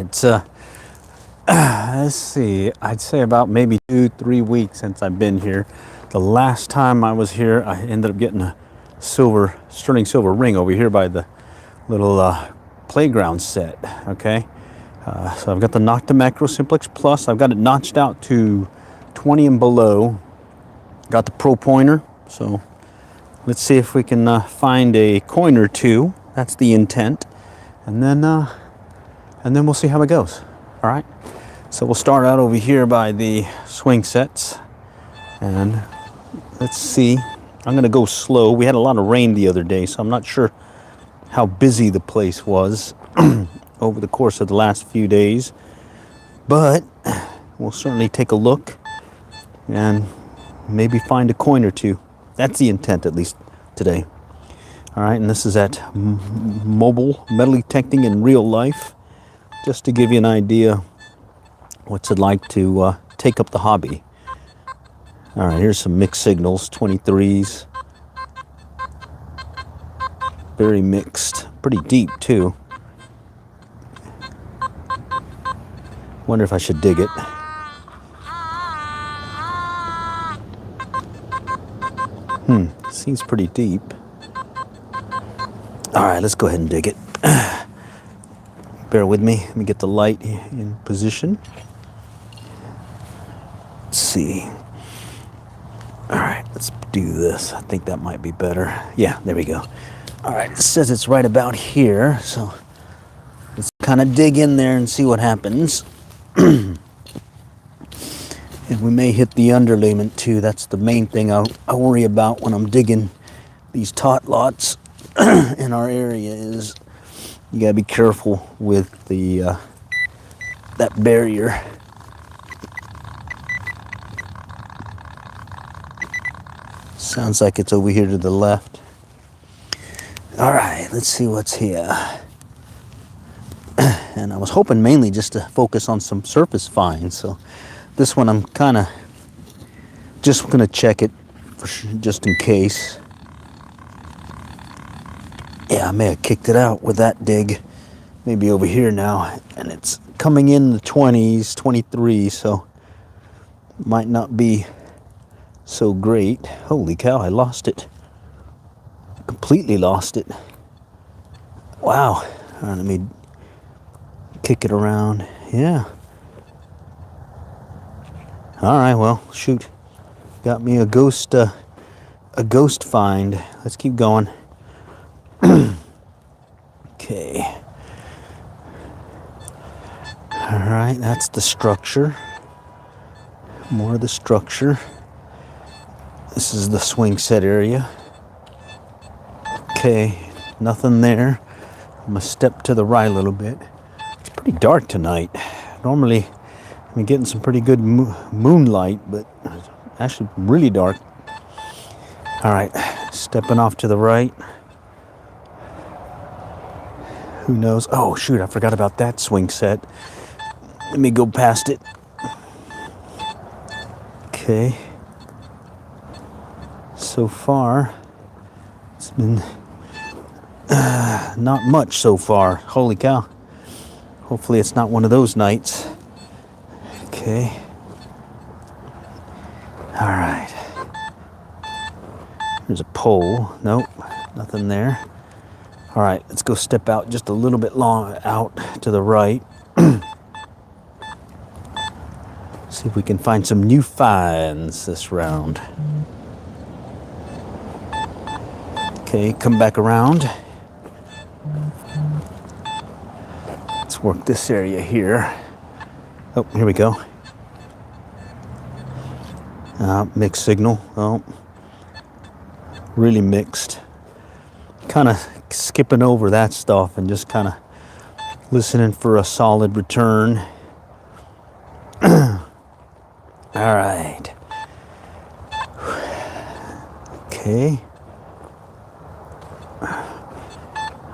It's let's see, I'd say about maybe 2-3 weeks since I've been here. The last time I was here, I ended up getting a sterling silver ring over here by the little playground set. Okay, so I've got the Nocta Macro Simplex Plus. I've got it notched out to 20 and below. Got the Pro Pointer, so let's see if we can find a coin or two. That's the intent, and then we'll see how it goes. All right. So we'll start out over here by the swing sets, and let's see. I'm gonna go slow. We had a lot of rain the other day, so I'm not sure how busy the place was over the course of the last few days, but we'll certainly take a look and maybe find a coin or two. That's the intent, at least today. All right, and this is at mobile metal detecting in real life, just to give you an idea what's it like to take up the hobby. All right, here's some mixed signals, 23s. Very mixed, pretty deep too. Wonder if I should dig it. Seems pretty deep. All right, let's go ahead and dig it. Bear with me. Let me get the light in position. Let's see. All right, let's do this. I think that might be better. Yeah, there we go. All right, it says it's right about here, so let's kind of dig in there and see what happens. And we may hit the underlayment too. That's the main thing I worry about when I'm digging these tot lots in our area. Is you gotta be careful with the that barrier. Sounds like it's over here to the left. All right, let's see what's here. And I was hoping mainly just to focus on some surface finds. So this one I'm kind of just gonna check it just in case. Yeah, I may have kicked it out with that dig. Maybe over here now, and it's coming in the 20s, 23, so might not be so great. Holy cow, I lost it. Completely lost it. Wow. All right, let me kick it around. Yeah. All right, well, shoot. Got me a ghost find. Let's keep going. Okay. All right, that's the structure. More of the structure. This is the swing set area. Okay, nothing there. I'm gonna step to the right a little bit. It's pretty dark tonight. Normally, I'm getting some pretty good moonlight, but it's actually really dark. All right, stepping off to the right. Who knows? Oh, shoot, I forgot about that swing set. Let me go past it. Okay. So far, it's been not much so far. Holy cow. Hopefully it's not one of those nights. Okay. All right. There's a pole. Nope, nothing there. All right, let's go step out just a little bit long out to the right. See if we can find some new finds this round. Okay, come back around. Let's work this area here. Oh, here we go. Mixed signal. Oh, really mixed. Kind of skipping over that stuff and just kind of listening for a solid return. All right. Okay.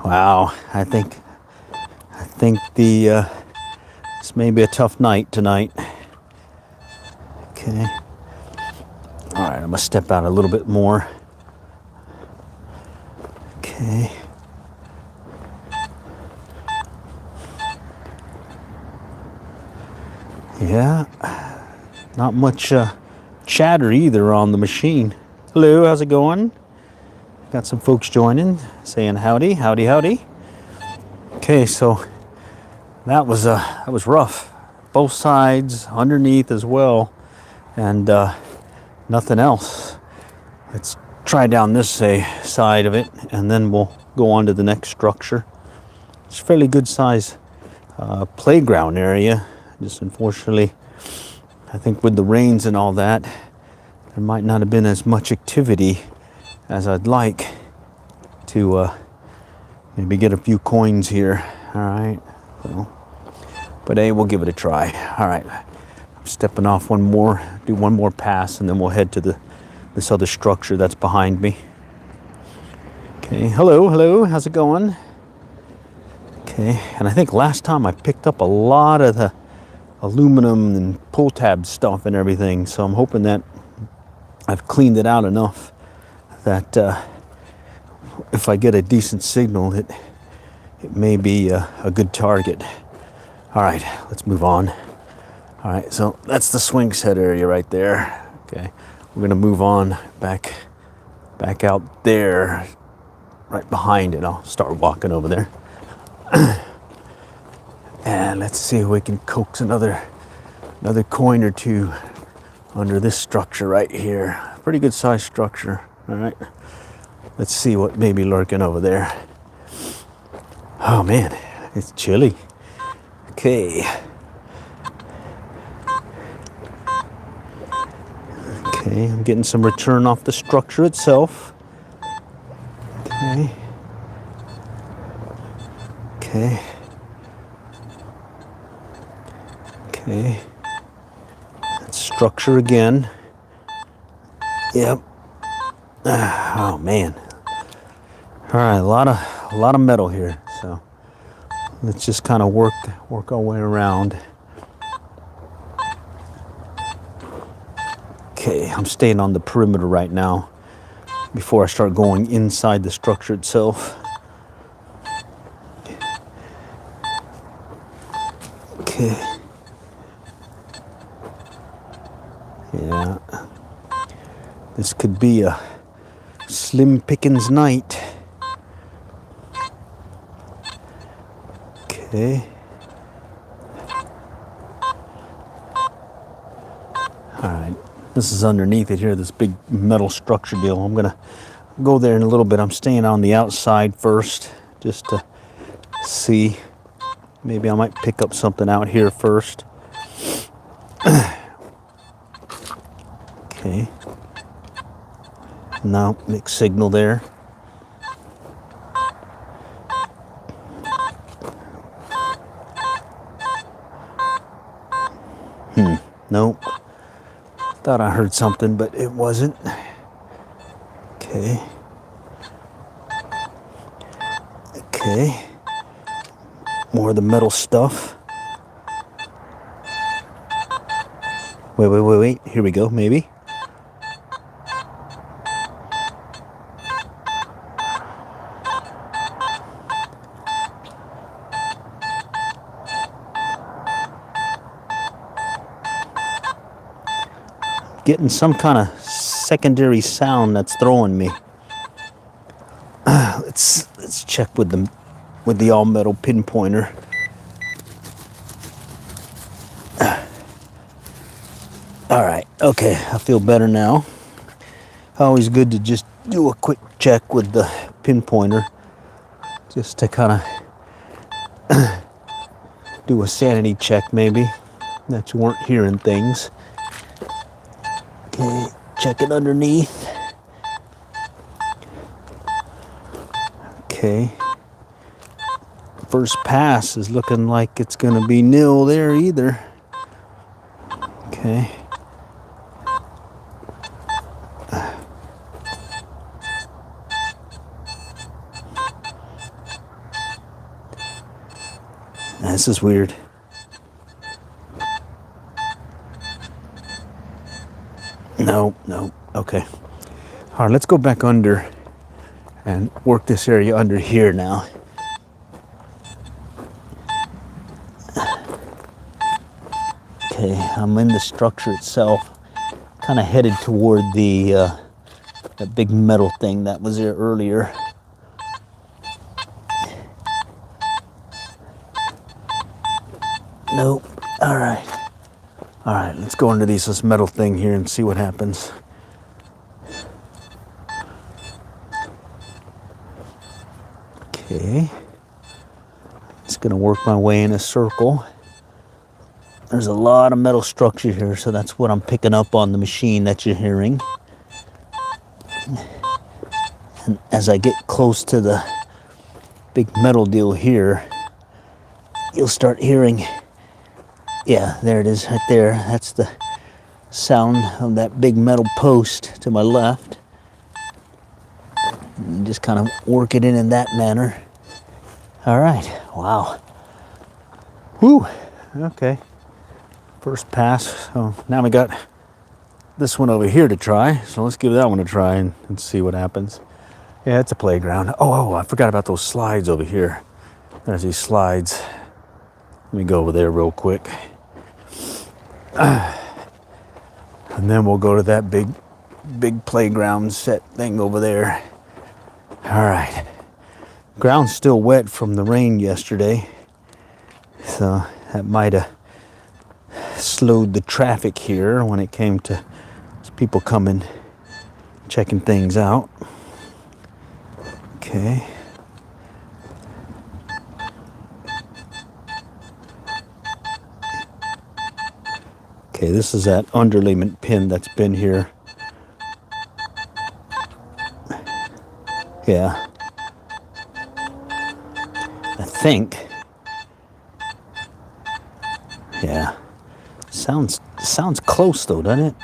Wow, I think the this may be a tough night tonight. Okay. All right, I'm gonna step out a little bit more. Okay. Yeah, not much chatter either on the machine. Hello, how's it going? Got some folks joining, saying howdy, howdy, howdy. Okay, so that was rough. Both sides, underneath as well, and nothing else. Let's try down this side of it, and then we'll go on to the next structure. It's a fairly good size playground area. Just unfortunately, I think with the rains and all that, there might not have been as much activity as I'd like to maybe get a few coins here. All right, so, but hey, we'll give it a try. All right, I'm stepping off do one more pass, and then we'll head to this other structure that's behind me. Okay, hello, how's it going? Okay, and I think last time I picked up a lot of the aluminum and pull tab stuff and everything, so I'm hoping that I've cleaned it out enough that if I get a decent signal, it may be a good target. All right, let's move on. All right, so that's the swing set area right there. Okay, we're gonna move on back out there, right behind it. I'll start walking over there. And let's see if we can coax another coin or two under this structure right here. Pretty good sized structure. All right, let's see what may be lurking over there. Oh man, it's chilly. Okay. Okay, I'm getting some return off the structure itself. Okay. Okay. Okay. That structure again. Yep. Oh man. All right, a lot of metal here. So let's just kind of work our way around. Okay, I'm staying on the perimeter right now before I start going inside the structure itself. Okay. Yeah. This could be a slim pickings night. Okay. All right. This is underneath it here, this big metal structure deal. I'm gonna go there in a little bit. I'm staying on the outside first just to see. Maybe I might pick up something out here first. Okay. No, mixed signal there. Nope. Thought I heard something, but it wasn't. Okay. Okay. More of the metal stuff. Wait. Here we go, maybe. Getting some kind of secondary sound that's throwing me. Let's check with the all metal pinpointer. All right, okay, I feel better now. Always good to just do a quick check with the pinpointer, just to kind of do a sanity check, maybe that you weren't hearing things. Okay, check it underneath. Okay. First pass is looking like it's going to be nil there either. Okay. This is weird. No. Okay. All right, let's go back under and work this area under here now. Okay. Okay, I'm in the structure itself, kind of headed toward the that big metal thing that was there earlier. Nope. All right. All right, let's go into this metal thing here and see what happens. Okay. Just gonna work my way in a circle. There's a lot of metal structure here, so that's what I'm picking up on the machine that you're hearing. And as I get close to the big metal deal here, you'll start hearing, yeah, there it is right there. That's the sound of that big metal post to my left. And just kind of work it in that manner. All right, wow. Whew, okay. First pass. So now we got this one over here to try. So let's give that one a try and see what happens. Yeah, it's a playground. Oh, I forgot about those slides over here. There's these slides. Let me go over there real quick. And then we'll go to that big playground set thing over there. All right. Ground's still wet from the rain yesterday. So that might have slowed the traffic here when it came to people coming, checking things out. Okay. Okay, this is that underlayment pin that's been here. Yeah. I think. Yeah. Sounds close though, doesn't it?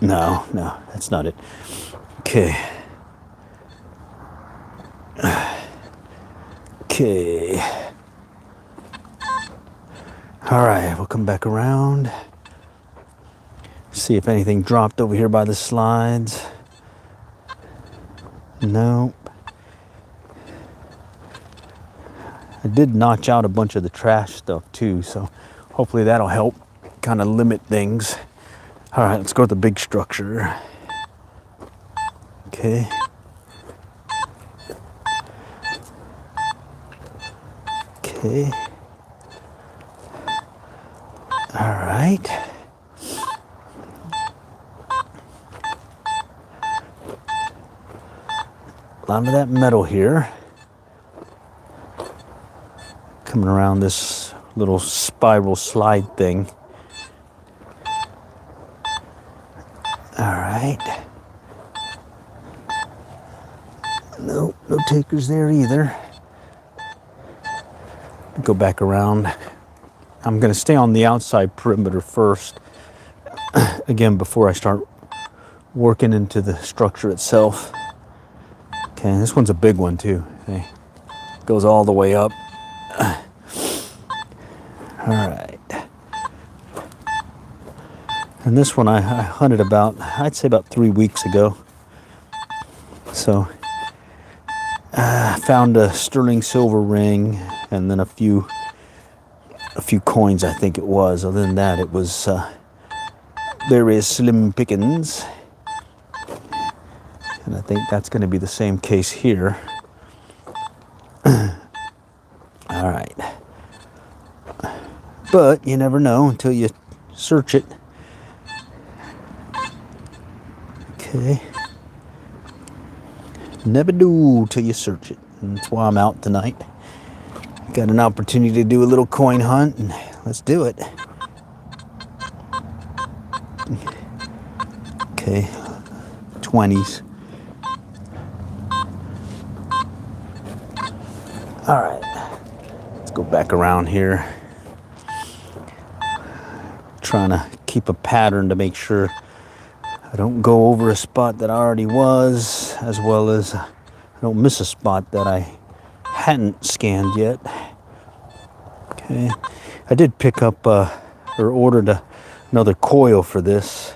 No, that's not it. Okay. Okay. All right, we'll come back around. See if anything dropped over here by the slides. Nope. I did notch out a bunch of the trash stuff too, so hopefully that'll help kind of limit things. All right, let's go with the big structure. Okay. Okay. All right. A lot of that metal here. Coming around this little spiral slide thing. All right. No takers there either. Go back around. I'm going to stay on the outside perimeter first. Again, before I start working into the structure itself. Okay, this one's a big one too. Okay. Goes all the way up. All right. And this one I hunted about, I'd say about 3 weeks ago. So I found a sterling silver ring and then a few coins, I think it was. Other than that, it was various slim pickings. And I think that's going to be the same case here. All right. But you never know until you search it. Okay. Never do till you search it. And that's why I'm out tonight. Got an opportunity to do a little coin hunt, and let's do it. Okay. 20s. All right. Let's go back around here. Trying to keep a pattern to make sure I don't go over a spot that I already was, as well as I don't miss a spot that I hadn't scanned yet. Okay, I did pick up or ordered another coil for this,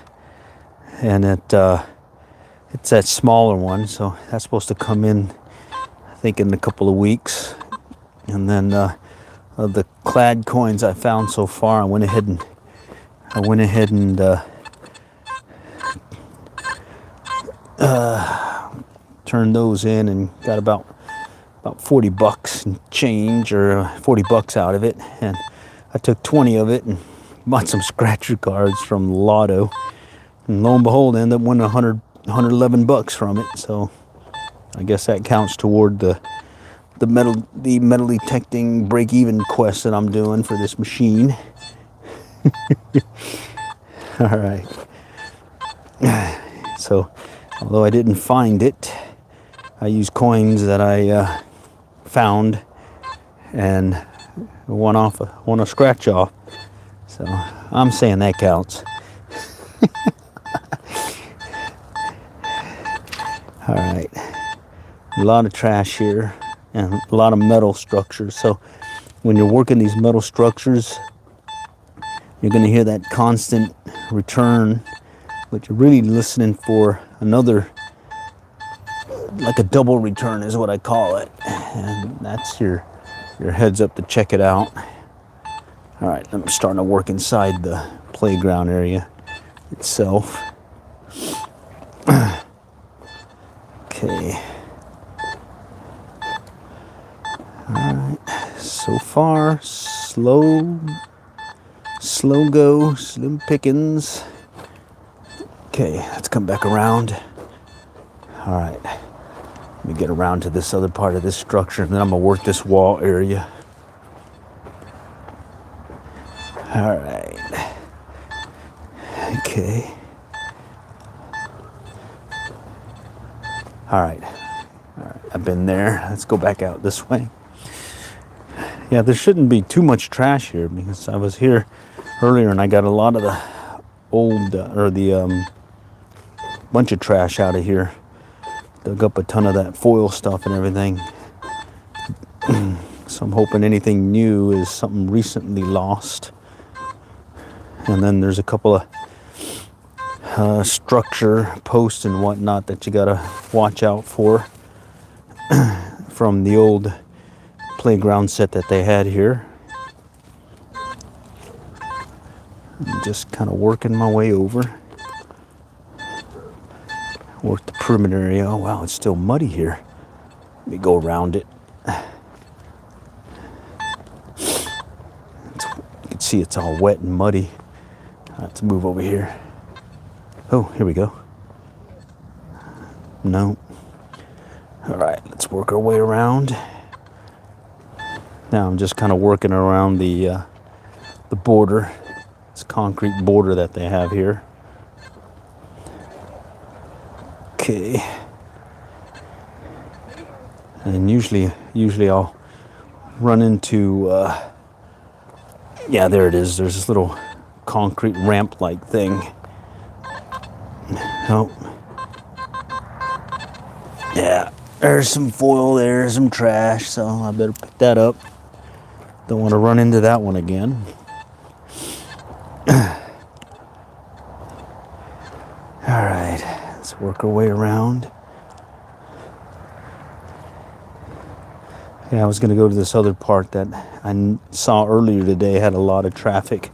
and it's that smaller one, so that's supposed to come in, I think, in a couple of weeks. And then of the clad coins I found so far, I went ahead and I went ahead and turned those in and got about 40 bucks and change, or 40 bucks out of it. And I took 20 of it and bought some scratcher cards from Lotto. And lo and behold, I ended up winning 111 bucks from it. So I guess that counts toward the metal detecting break-even quest that I'm doing for this machine. All right. So, although I didn't find it, I used coins that I found and won a scratch off. So I'm saying that counts. All right. A lot of trash here and a lot of metal structures. So when you're working these metal structures, you're going to hear that constant return, but you're really listening for another, like a double return is what I call it. And that's your heads up to check it out. All right, I'm starting to work inside the playground area itself. Okay. All right, so far, slow go, slim pickings. Okay, let's come back around. All right, let me get around to this other part of this structure, and then I'm gonna work this wall area. All right. Okay. All right. I've been there. Let's go back out this way. Yeah, there shouldn't be too much trash here because I was here earlier and I got a lot of the old bunch of trash out of here. Dug up a ton of that foil stuff and everything. So I'm hoping anything new is something recently lost. And then there's a couple of structure posts and whatnot that you gotta watch out for from the old playground set that they had here. I'm just kind of working my way over. Work the perimeter area. Oh wow, it's still muddy here. Let me go around it. You can see it's all wet and muddy. Let's move over here. Oh, here we go. No. All right, let's work our way around. Now I'm just kind of working around the border. This concrete border that they have here. Okay. And usually I'll run into. Yeah, there it is. There's this little concrete ramp-like thing. Oh. Yeah, there's some foil, there's some trash, so I better pick that up. Don't want to run into that one again. All right, let's work our way around. Yeah, I was going to go to this other part that I saw earlier today, had a lot of traffic.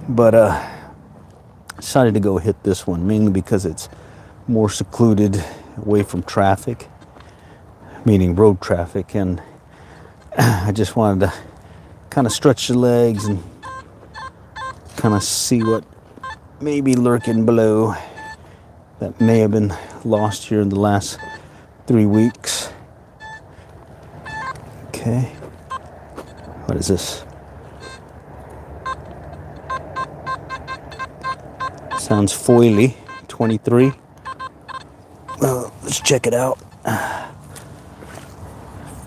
But decided to go hit this one, mainly because it's more secluded, away from traffic, meaning road traffic. And I just wanted to kind of stretch the legs and kind of see what may be lurking below that may have been lost here in the last 3 weeks. Okay. What is this? Sounds foily. 23. Well, let's check it out.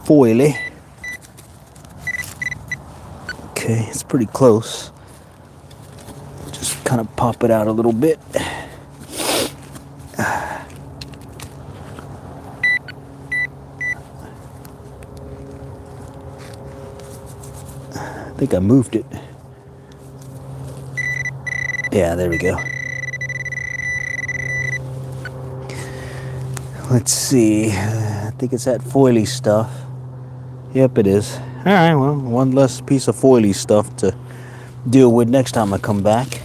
Foily. Okay, it's pretty close. Just kind of pop it out a little bit. I think I moved it. Yeah, there we go. Let's see. I think it's that foily stuff. Yep, it is. All right, well, one less piece of foily stuff to deal with next time I come back.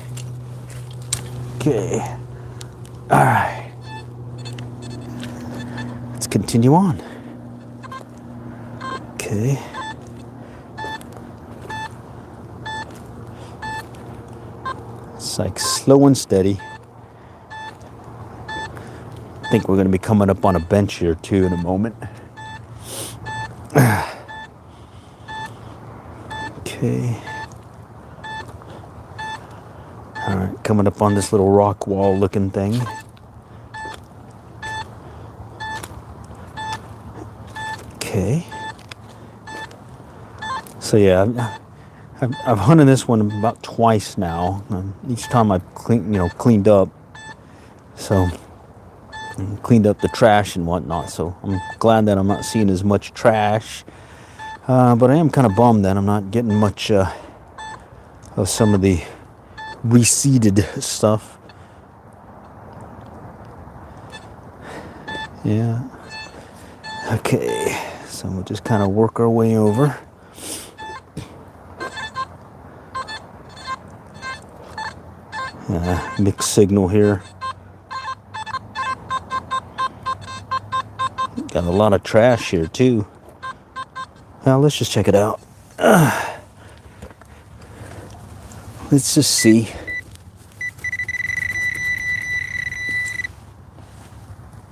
Okay. All right. Let's continue on. Okay. It's like slow and steady. I think we're going to be coming up on a bench here too in a moment. Okay. All right, coming up on this little rock wall looking thing. Okay. So yeah, I've hunted this one about twice now. Each time I've cleaned up. So cleaned up the trash and whatnot. So I'm glad that I'm not seeing as much trash. But I am kind of bummed that I'm not getting much of some of the reseeded stuff. Yeah. Okay. So we'll just kind of work our way over. Mixed signal here. Got a lot of trash here too. Now let's just check it out. Let's just see.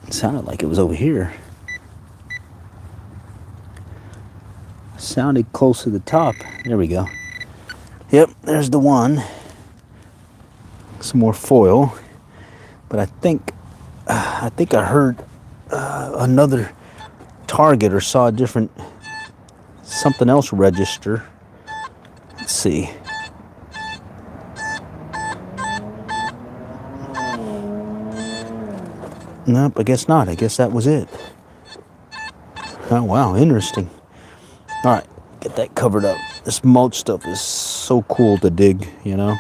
It sounded like it was over here. Sounded close to the top. There we go. Yep, there's the one. Some more foil. But I think I heard another target or saw a different something else register. Let's see. Nope, I guess not. I guess that was it. Oh, wow, interesting. All right, get that covered up. This mulch stuff is so cool to dig, you know?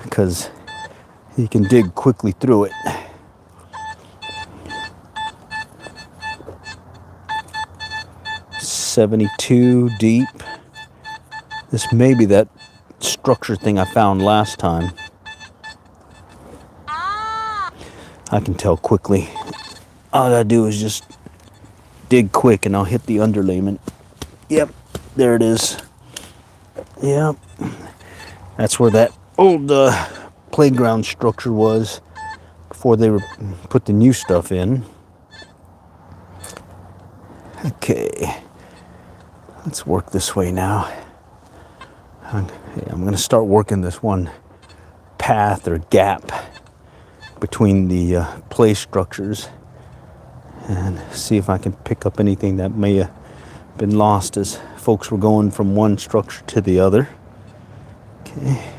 Because you can dig quickly through it. .72 deep. This may be that structure thing I found last time. I can tell quickly. All I gotta do is just dig quick and I'll hit the underlayment. Yep, there it is. Yep. That's where that old playground structure was before they put the new stuff in. Okay. Let's work this way now. I'm gonna start working this one path or gap between the play structures and see if I can pick up anything that may have been lost as folks were going from one structure to the other. Okay.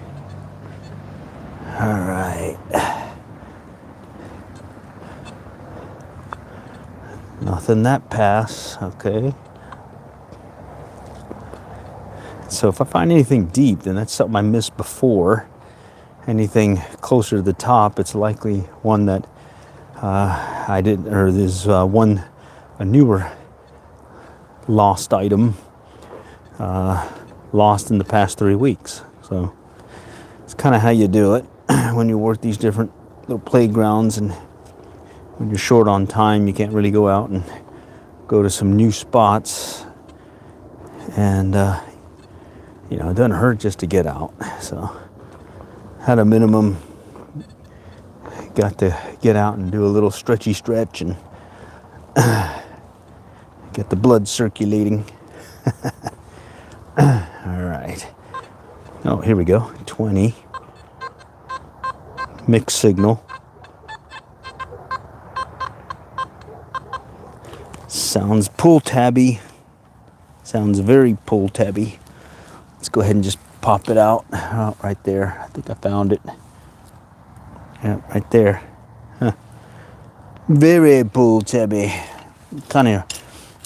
All right. Nothing that pass. Okay. So if I find anything deep, then that's something I missed before. Anything closer to the top, it's likely one that I didn't, or there's a newer lost item lost in the past 3 weeks. So it's kind of how you do it when you work these different little playgrounds, and when you're short on time, you can't really go out and go to some new spots. And it doesn't hurt just to get out. So at a minimum, got to get out and do a little stretchy stretch and get the blood circulating. All right. Oh, here we go. 20. Mixed signal. Sounds pull tabby. Sounds very pull tabby. Let's go ahead and just pop it out. Oh, right there. I think I found it. Yeah, right there. Huh. Very pull tabby. Kind of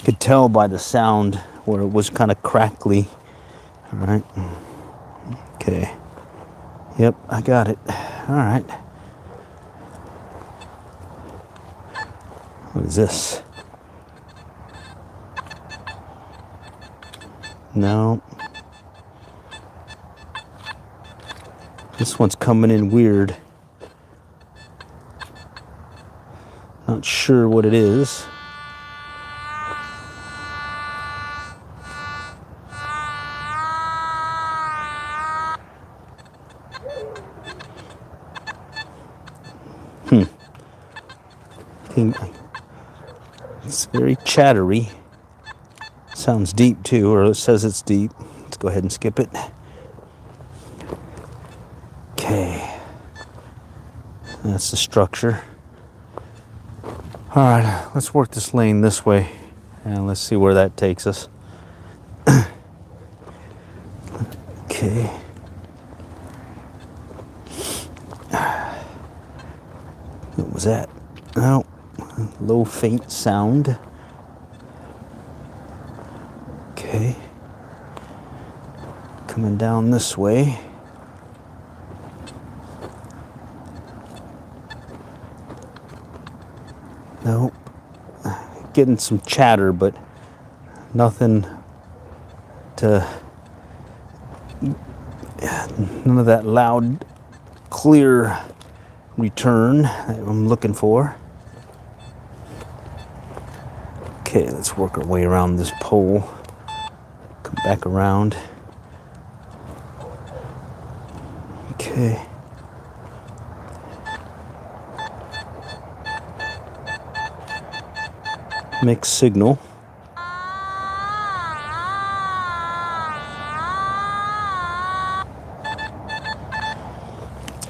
could tell by the sound where it was kind of crackly. All right. Okay. Yep, I got it. All right. What is this? No. This one's coming in weird. Not sure what it is. It's very chattery. Sounds deep too, or it says it's deep. Let's go ahead and skip it. Okay. That's the structure. All right, let's work this lane this way, and let's see where that takes us. Okay. What was that? Oh, low faint sound. Okay. Coming down this way. Nope. Getting some chatter, but nothing to, none of that loud, clear return that I'm looking for. Okay, let's work our way around this pole. Come back around. Okay. Mixed signal.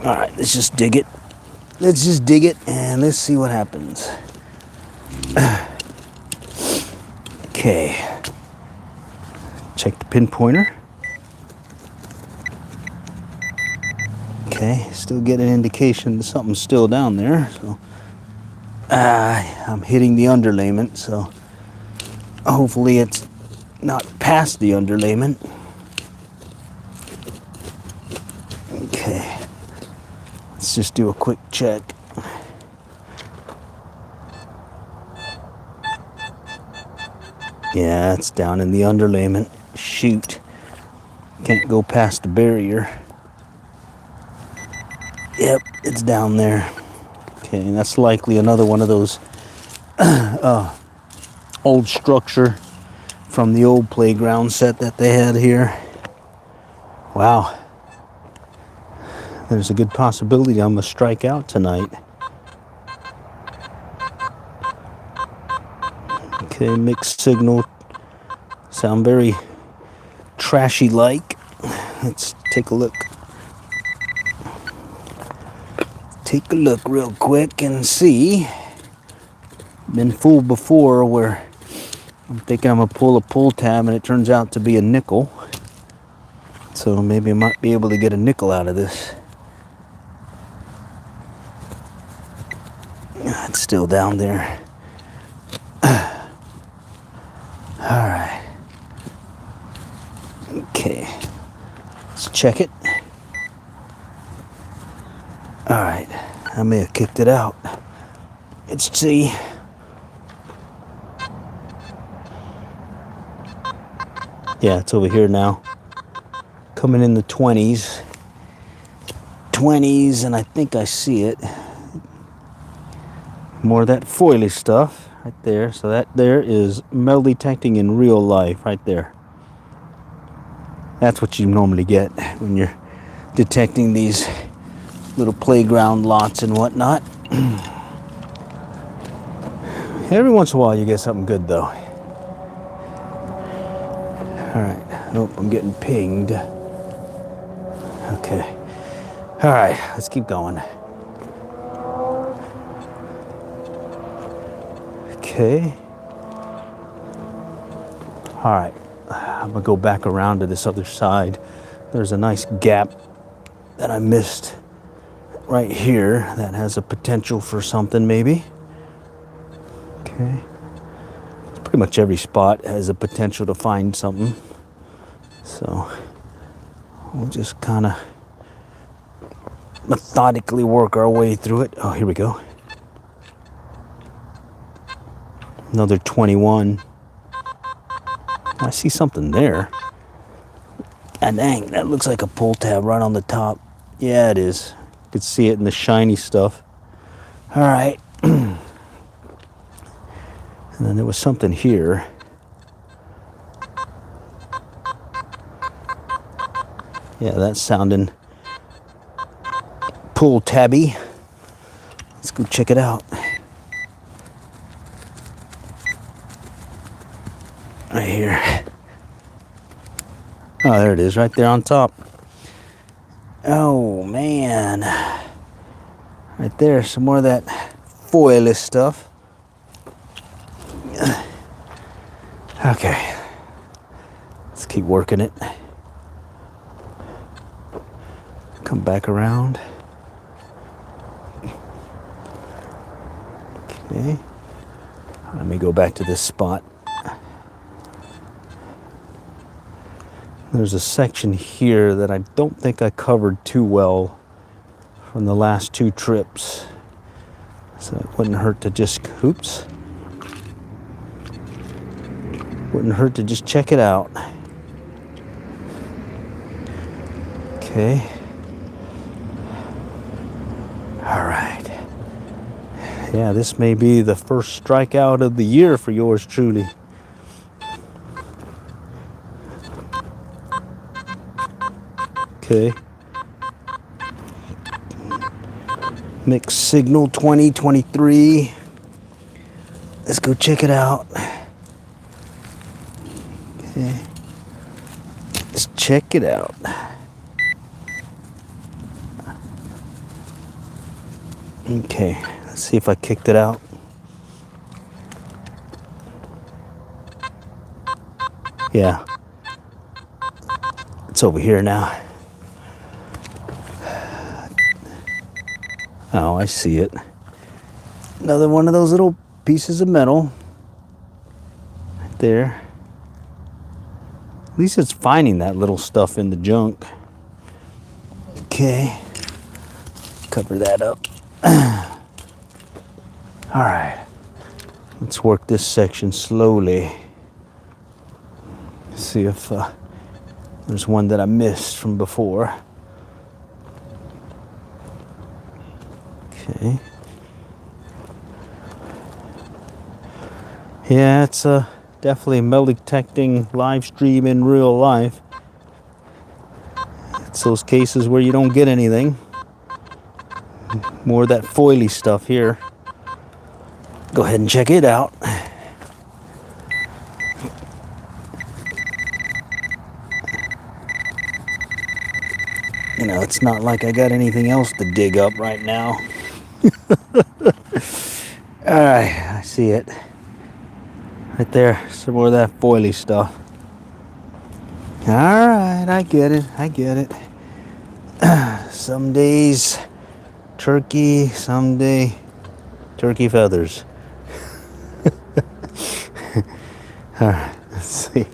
All right, let's just dig it. Let's just dig it and let's see what happens. Okay. Check the pinpointer. Okay, still get an indication that something's still down there. So I'm hitting the underlayment, so hopefully it's not past the underlayment. Okay, let's just do a quick check. Yeah, it's down in the underlayment. Shoot, can't go past the barrier. Yep, it's down there. Okay, and that's likely another one of those old structure from the old playground set that they had here. Wow. There's a good possibility I'm gonna strike out tonight. Okay, mixed signal. Sound very trashy like. Let's take a look. Take a look real quick and see. Been fooled before where I'm thinking I'm gonna pull a pull tab and it turns out to be a nickel. So maybe I might be able to get a nickel out of this. It's still down there. Alright. Okay. Let's check it. Alright. I may have kicked it out. Let's see. Yeah, it's over here now. Coming in the 20s. 20s, and I think I see it. More of that foily stuff right there. So that there is metal detecting in real life right there. That's what you normally get when you're detecting these little playground lots and whatnot. Every once in a while you get something good though. Alright, nope, I'm getting pinged. Okay. Alright, let's keep going. Okay. Alright, I'm gonna go back around to this other side. There's a nice gap that I missed right here that has a potential for something maybe. Okay. Pretty much every spot has a potential to find something. So we'll just kind of methodically work our way through it. Oh, here we go. Another 21. I see something there. And dang, that looks like a pull tab right on the top. Yeah, it is. You could see it in the shiny stuff. All right. And then there was something here. Yeah, that's sounding pull tabby. Let's go check it out. Right here. Oh, there it is, right there on top. Oh, man. Right there, some more of that foily stuff. Okay. Let's keep working it. Come back around. Okay. Let me go back to this spot. There's a section here that I don't think I covered too well from the last 2 trips. So it wouldn't hurt to just, oops. Wouldn't hurt to just check it out. Okay. All right. Yeah, this may be the first strikeout of the year for yours truly. Okay. Mixed signal 2023. Let's go check it out. Okay. Let's check it out. Okay, let's see if I kicked it out. Yeah. It's over here now. Oh, I see it. Another one of those little pieces of metal. Right there. At least it's finding that little stuff in the junk. Okay. Cover that up. All right. Let's work this section slowly. See if there's one that I missed from before. Okay. Yeah, it's definitely metal detecting live stream in real life. It's those cases where you don't get anything. More of that foily stuff here. Go ahead and check it out. You know, it's not like I got anything else to dig up right now. All right, I see it. Right there, some more of that foily stuff. All right, I get it. Some days turkey, someday turkey feathers. All right, let's see.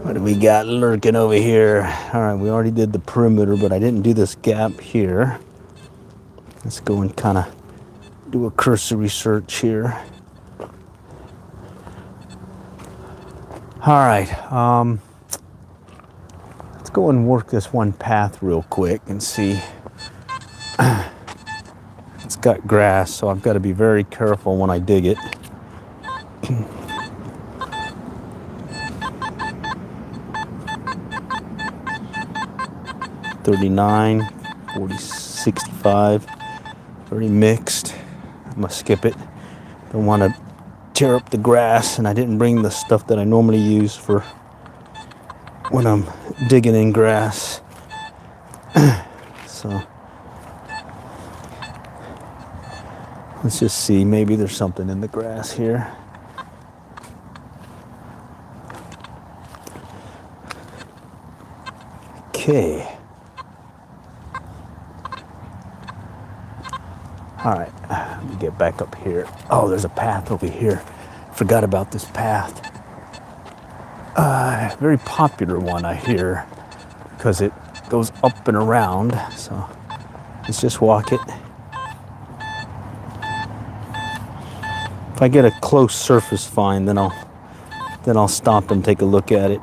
What do we got lurking over here? All right, we already did the perimeter, but I didn't do this gap here. Let's go and kind of do a cursory search here. All right, let's go and work this one path real quick and see. It's got grass, so I've got to be very careful when I dig it. $39, $40, $65, very mixed. I'm gonna skip it. Don't want to tear up the grass, and I didn't bring the stuff that I normally use for when I'm digging in grass. So let's just see, maybe there's something in the grass here. Okay. All right, let me get back up here. Oh, there's a path over here. Forgot about this path. Very popular one, I hear, because it goes up and around. So let's just walk it. If I get a close surface find, then I'll stop and take a look at it.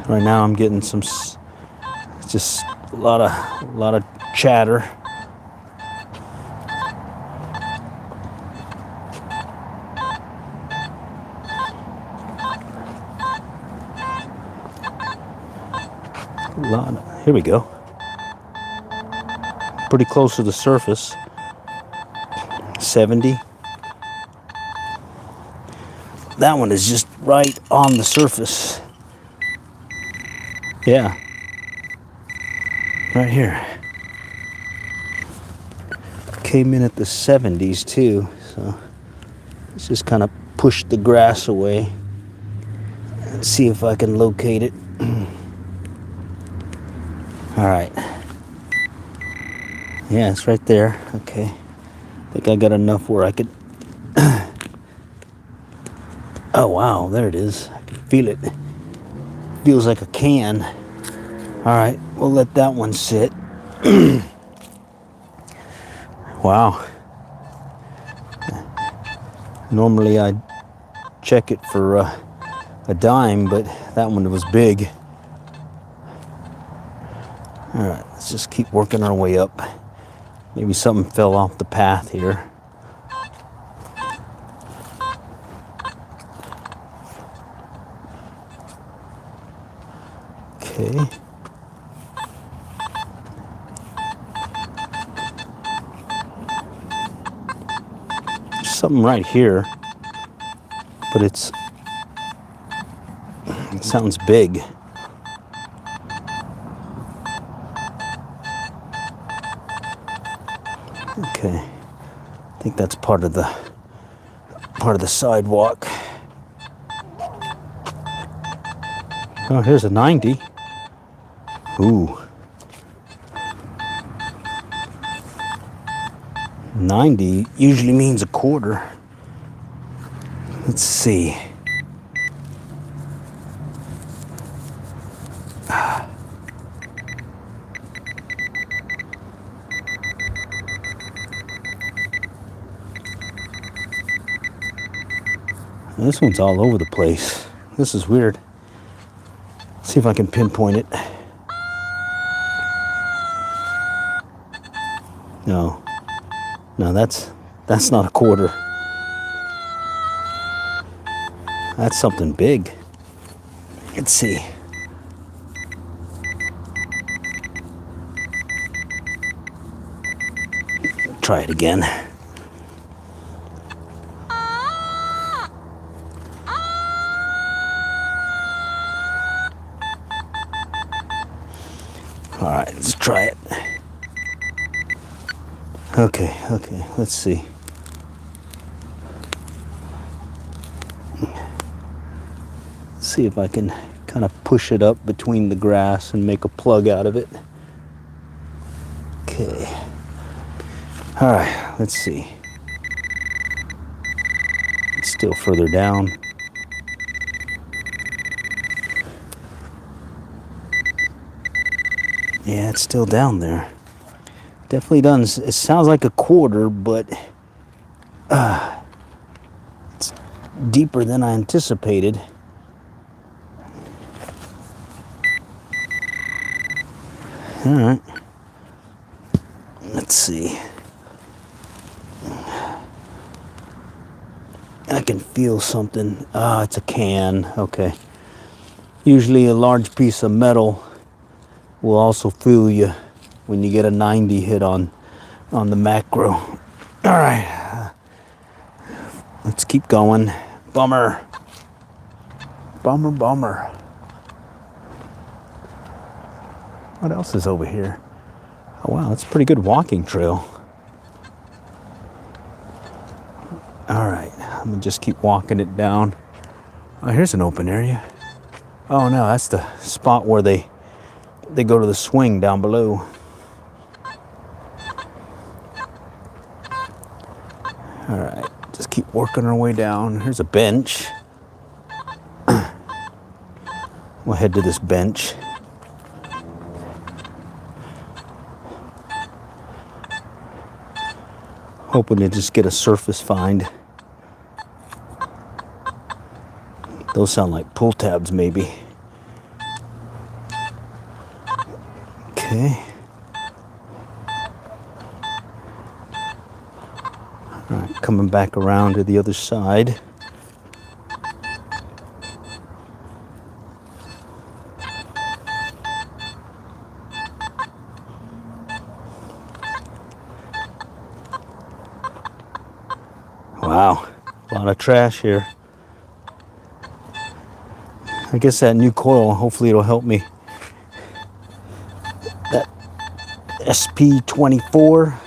Right now, I'm getting some Just a lot of chatter. Here we go. Pretty close to the surface. 70. That one is just right on the surface. Yeah. Right here. Came in at the 70s too, so let's just kind of push the grass away and see if I can locate it. All right. Yeah, it's right there. Okay. I think I got enough where I could... Oh, wow. There it is. I can feel it. Feels like a can. All right. We'll let that one sit. Wow. Normally I'd check it for a dime, but that one was big. All right, let's just keep working our way up. Maybe something fell off the path here. Okay. There's something right here, but it sounds big. Okay, I think that's part of the sidewalk. Oh, here's a 90. Ooh. 90 usually means a quarter. Let's see. This one's all over the place. This is weird. Let's see if I can pinpoint it. No, that's not a quarter. That's something big. Let's see. Try it again. All right, let's try it. Okay, let's see. See if I can kind of push it up between the grass and make a plug out of it. Okay. All right, let's see. It's still further down. Yeah, it's still down there. Definitely doesn't. It sounds like a quarter, but it's deeper than I anticipated. All right. Let's see. I can feel something. Ah, it's a can. Okay. Usually a large piece of metal will also fool you when you get a 90 hit on the macro. All right. Let's keep going. Bummer. Bummer. What else is over here? Oh, wow, that's a pretty good walking trail. All right, I'm gonna just keep walking it down. Oh, here's an open area. Oh no, that's the spot where they go to the swing down below. All right, just keep working our way down. Here's a bench. We'll head to this bench. Hoping to just get a surface find. Those sound like pull tabs, maybe. Okay. All right, coming back around to the other side. Wow, a lot of trash here. I guess that new coil, hopefully it'll help me. That SP24.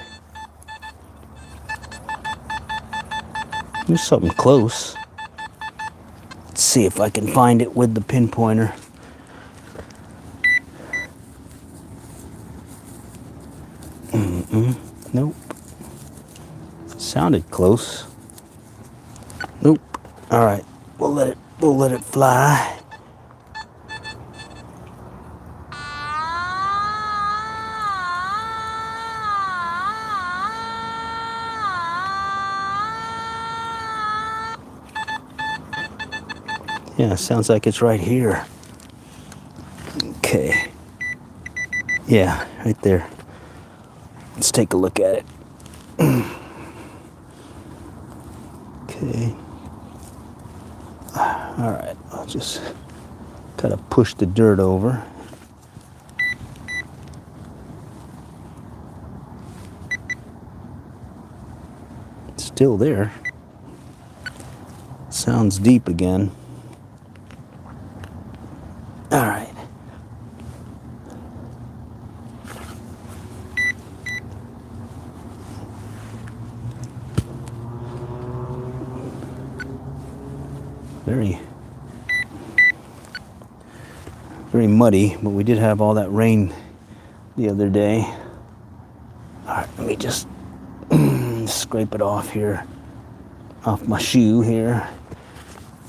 There's something close. Let's see if I can find it with the pinpointer. Nope. Sounded close. Nope. All right, we'll let it fly. Yeah, sounds like it's right here. Okay. Yeah, right there. Let's take a look at it. Okay. All right, I'll just kind of push the dirt over. It's still there. Sounds deep again. All right. Very muddy, but we did have all that rain the other day. All right, let me just scrape it off here, off my shoe here.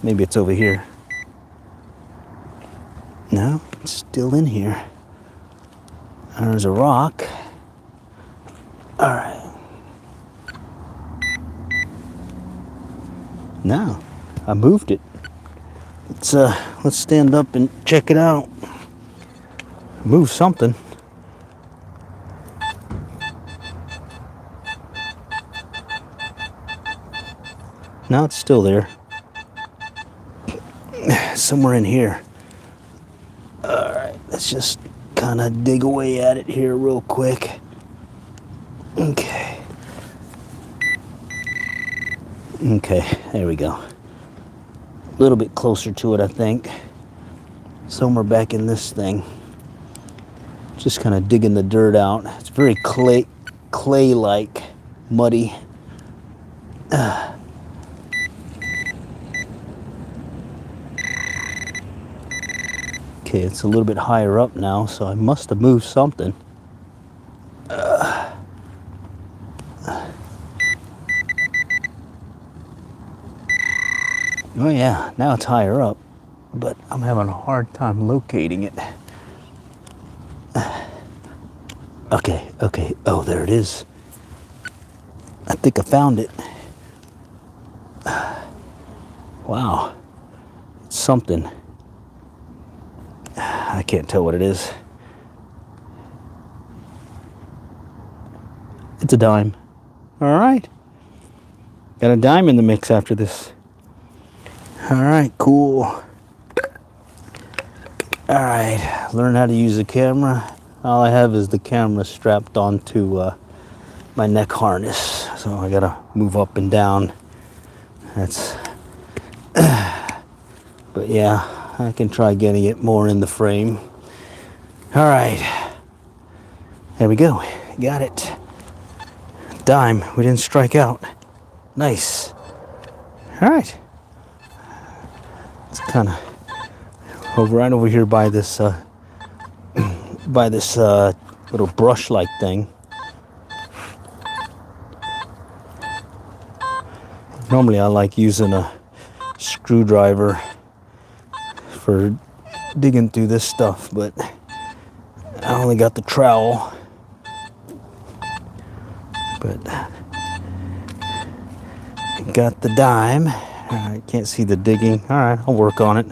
Maybe it's over here. No, it's still in here. There's a rock. All right. No, I moved it. Let's stand up and check it out. Move something. No, it's still there. Somewhere in here. All right, let's just kind of dig away at it here real quick. Okay. Okay, there we go. A little bit closer to it, I think. Somewhere back in this thing. Just kind of digging the dirt out. It's very clay-like, muddy. Okay, it's a little bit higher up now, so I must have moved something. Oh yeah, now it's higher up, but I'm having a hard time locating it. Okay, oh, there it is. I think I found it. Wow, it's something. I can't tell what it is. It's a dime. All right. Got a dime in the mix after this. All right, cool. All right, learn how to use the camera. All I have is the camera strapped onto my neck harness, so I gotta move up and down. That's, but yeah, I can try getting it more in the frame. All right, there we go. Got it. Dime. We didn't strike out. Nice. All right. It's kind of right over here by this little brush-like thing. Normally I like using a screwdriver for digging through this stuff, but I only got the trowel. But got the dime. I can't see the digging. All right, I'll work on it.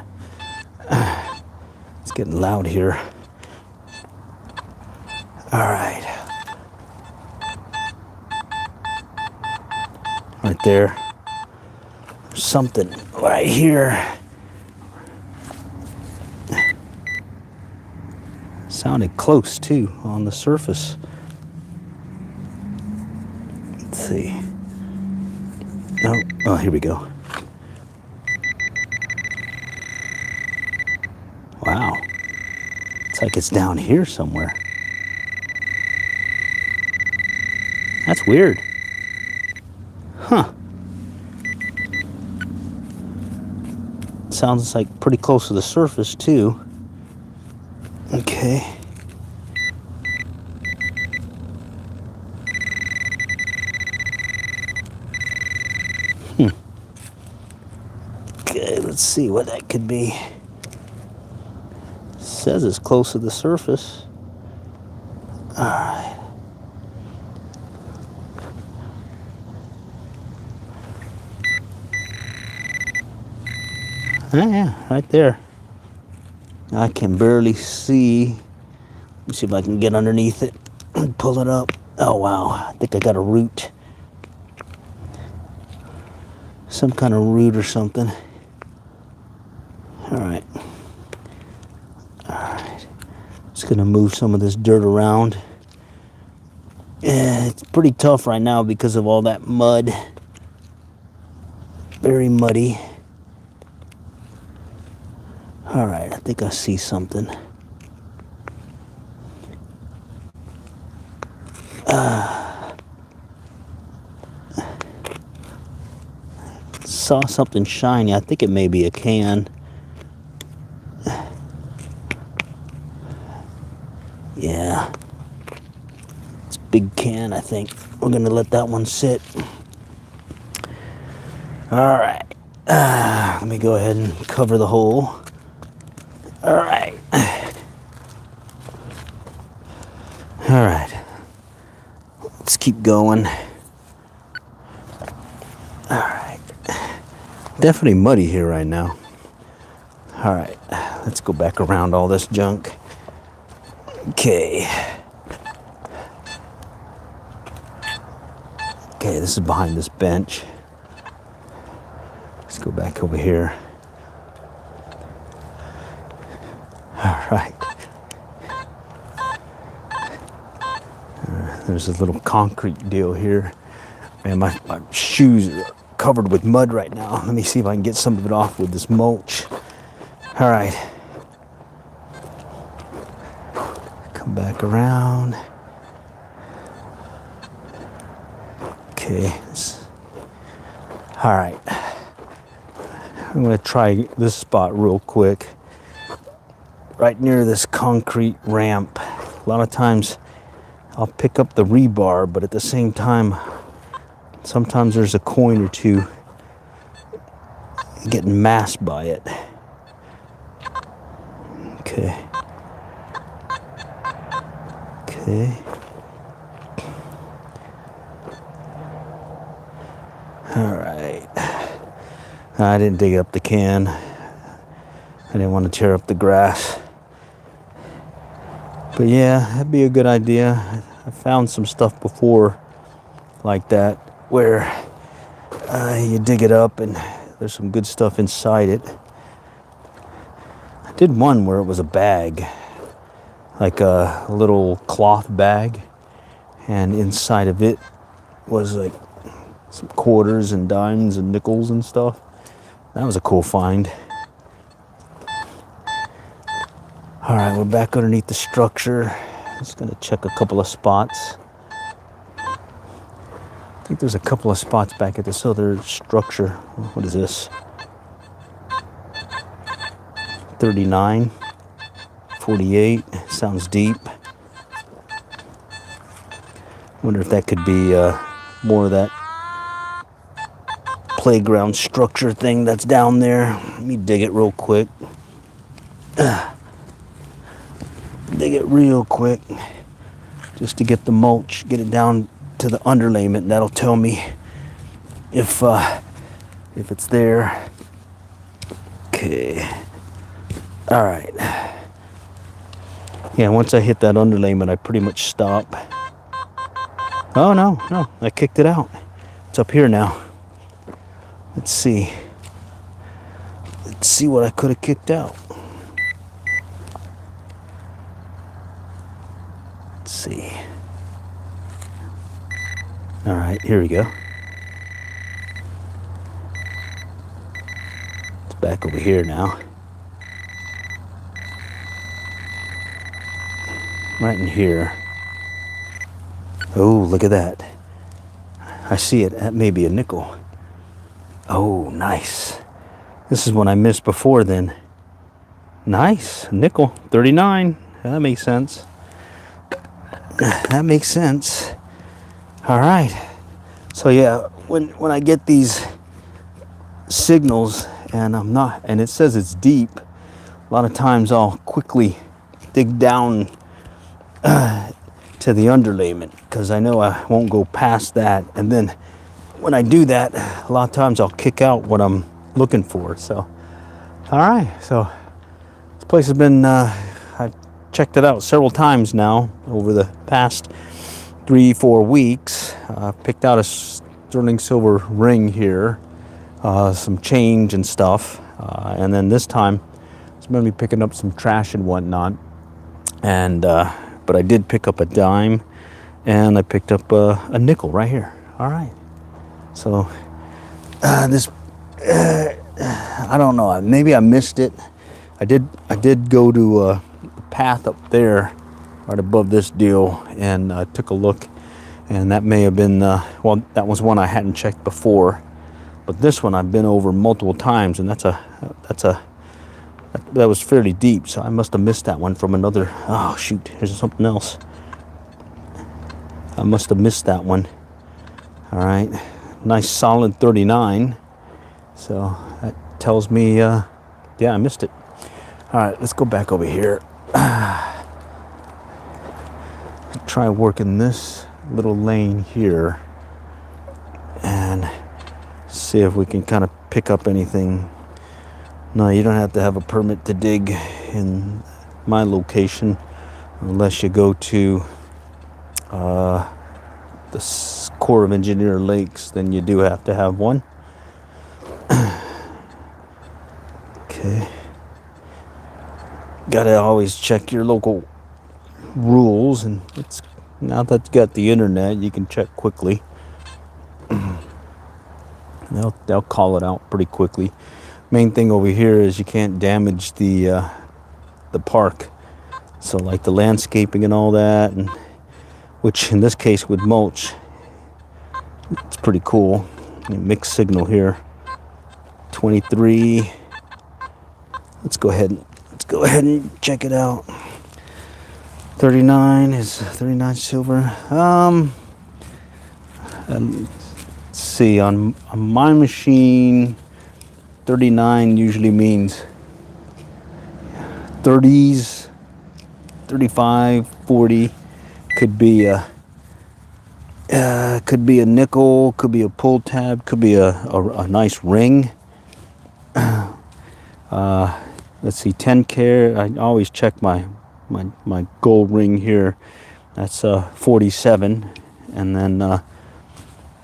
It's getting loud here. All right. Right there. There's something right here. Sounded close too on the surface. Let's see. No. Oh, here we go. Wow. It's like it's down here somewhere. That's weird. Huh. Sounds like pretty close to the surface too. Okay. Okay, let's see what that could be. Says it's close to the surface. All right. Oh, yeah, right there. I can barely see. Let me see if I can get underneath it and pull it up. Oh, wow. I think I got a root. Some kind of root or something. All right. All right. Just going to move some of this dirt around. Yeah, it's pretty tough right now because of all that mud. Very muddy. All right, I think I see something. Saw something shiny. I think it may be a can. Yeah. It's a big can, I think. We're going to let that one sit. All right. Let me go ahead and cover the hole. All right. All right. Let's keep going. All right. Definitely muddy here right now. All right. Let's go back around all this junk. Okay. Okay, this is behind this bench. Let's go back over here. All right. There's a little concrete deal here. Man, my shoes are covered with mud right now. Let me see if I can get some of it off with this mulch. All right. Come back around. Okay. All right. I'm going to try this spot real quick. Right near this concrete ramp. A lot of times I'll pick up the rebar, but at the same time, sometimes there's a coin or two getting masked by it. Okay. Okay. All right. I didn't dig up the can. I didn't want to tear up the grass. But yeah, that'd be a good idea. I found some stuff before like that where you dig it up and there's some good stuff inside it. I did one where it was a bag, like a little cloth bag, and inside of it was like some quarters and dimes and nickels and stuff. That was a cool find. All right, we're back underneath the structure. Just gonna check a couple of spots. I think there's a couple of spots back at this other structure. What is this? 39, 48, sounds deep. Wonder if that could be more of that playground structure thing that's down there. Let me dig it real quick. Dig it real quick just to get the mulch, get it down to the underlayment. That'll tell me if it's there. Okay. All right. Yeah, once I hit that underlayment, I pretty much stop. Oh, no, I kicked it out. It's up here now. Let's see. Let's see what I could have kicked out. Let's see. All right, here we go. It's back over here now. Right in here. Oh, look at that. I see it. That may be a nickel. Oh, nice. This is one I missed before then. Nice. Nickel. 39. That makes sense. That makes sense. All right. So yeah, when I get these signals and it says it's deep, a lot of times I'll quickly dig down to the underlayment because I know I won't go past that. And then when I do that, a lot of times I'll kick out what I'm looking for. So, all right. So this place has been, I've checked it out several times now over the past 3-4 weeks. Picked out a sterling silver ring here, some change and stuff. And then this time I'm going to be picking up some trash and whatnot. And, but I did pick up a dime and I picked up a nickel right here. All right. So this, I don't know, maybe I missed it. I did go to the path up there right above this deal and took a look, and that may have been, well, that was one I hadn't checked before, but this one I've been over multiple times, and that was fairly deep, so I must have missed that one from another. Oh shoot, here's something else. I must have missed that one. All right, nice solid 39. So that tells me, yeah, I missed it. All right, let's go back over here. Try working this little lane here and see if we can kind of pick up anything. No, you don't have to have a permit to dig in my location unless you go to the Corps of Engineer Lakes, then you do have to have one. Okay. Gotta always check your local rules, and it's now that you got the internet, you can check quickly. They'll call it out pretty quickly. Main thing over here is you can't damage the park. So like the landscaping and all that, and which in this case with mulch, it's pretty cool. Mixed signal here. 23. Let's go ahead and check it out. 39 is 39 silver. Let's see, on my machine, 39 usually means 30s, 35, 40. Could be a nickel, could be a pull tab, could be a nice ring. Let's see, 10 carat. I always check my gold ring here. That's 47, and then let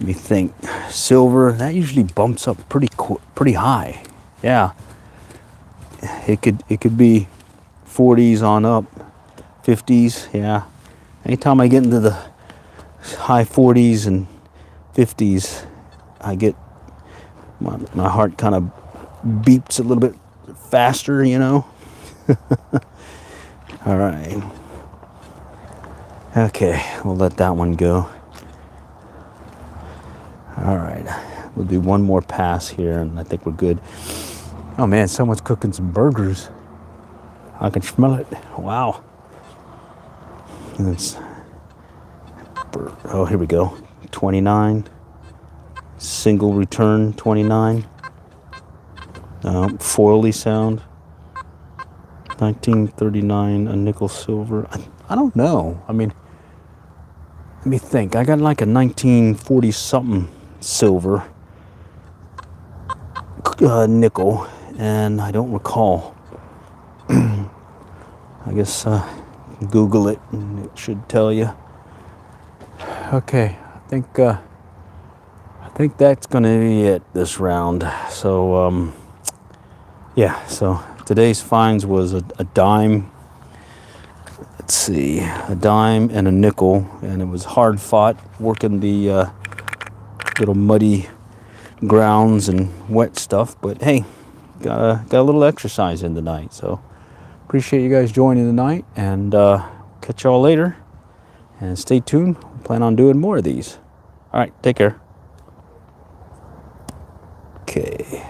me think. Silver, that usually bumps up pretty high. Yeah, it could be 40s on up, 50s. Yeah, anytime I get into the high 40s and 50s, I get my heart kind of beeps a little bit faster, you know. All right. Okay, we'll let that one go. All right, we'll do one more pass here, and I think we're good. Oh man, someone's cooking some burgers. I can smell it. Wow. Oh, here we go. 29. Single return, 29. Foily sound. 1939, a nickel silver. I don't know. I mean, let me think. I got like a 1940 something silver nickel, and I don't recall. I guess Google it and it should tell you. Okay, I think that's gonna be it this round. So yeah, so today's finds was a dime. Let's see, a dime and a nickel, and it was hard fought working the little muddy grounds and wet stuff. But hey, got a little exercise in tonight. So appreciate you guys joining tonight, and catch y'all later. And stay tuned. Plan on doing more of these. All right, take care. Okay.